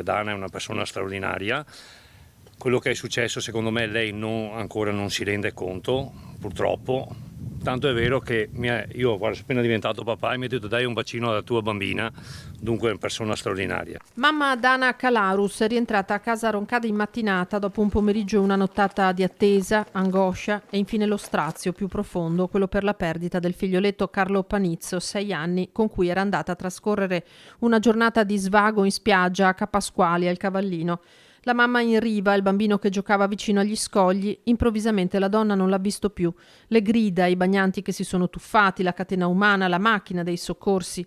Dana è una persona straordinaria. Quello che è successo, secondo me, lei ancora non si rende conto, purtroppo. Tanto è vero che io sono appena diventato papà e mi ha detto dai un bacino alla tua bambina, dunque è una persona straordinaria. Mamma Dana Calarus è rientrata a casa roncata in mattinata dopo un pomeriggio e una nottata di attesa, angoscia e infine lo strazio più profondo, quello per la perdita del figlioletto Carlo Panizzo, 6 anni, con cui era andata a trascorrere una giornata di svago in spiaggia a Capasquali al Cavallino. La mamma in riva, il bambino che giocava vicino agli scogli, improvvisamente la donna non l'ha visto più. Le grida, i bagnanti che si sono tuffati, la catena umana, la macchina dei soccorsi.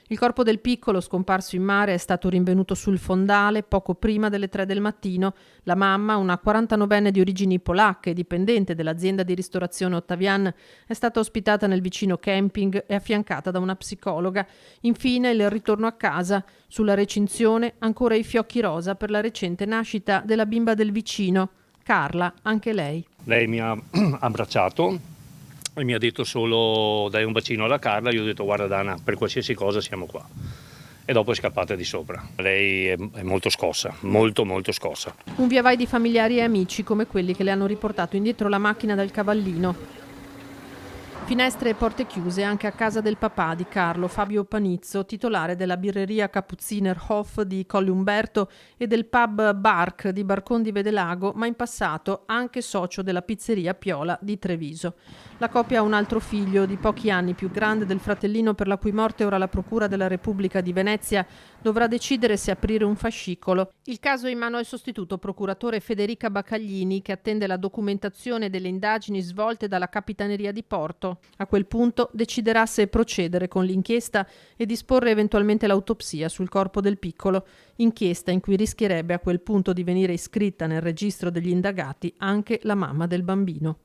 Il corpo del piccolo, scomparso in mare, è stato rinvenuto sul fondale poco prima delle 3 del mattino. La mamma, una 49enne di origini polacche, dipendente dell'azienda di ristorazione Ottavian, è stata ospitata nel vicino camping e affiancata da una psicologa. Infine il ritorno a casa. Sulla recinzione ancora i fiocchi rosa per la recente nascita della bimba del vicino, Carla, anche lei. Lei mi ha abbracciato e mi ha detto solo dai un bacino alla Carla. Io ho detto guarda Dana, per qualsiasi cosa siamo qua. E dopo è scappata di sopra. Lei è molto scossa, molto scossa. Un via vai di familiari e amici come quelli che le hanno riportato indietro la macchina dal Cavallino. Finestre e porte chiuse anche a casa del papà di Carlo, Fabio Panizzo, titolare della birreria Kaputziner Hof di Colle Umberto e del pub Bark di Barcon di Vedelago, ma in passato anche socio della pizzeria Piola di Treviso. La coppia ha un altro figlio di pochi anni più grande del fratellino, per la cui morte ora la Procura della Repubblica di Venezia dovrà decidere se aprire un fascicolo. Il caso è in mano al sostituto procuratore Federica Baccaglini, che attende la documentazione delle indagini svolte dalla Capitaneria di Porto. A quel punto deciderà se procedere con l'inchiesta e disporre eventualmente l'autopsia sul corpo del piccolo, inchiesta in cui rischierebbe a quel punto di venire iscritta nel registro degli indagati anche la mamma del bambino.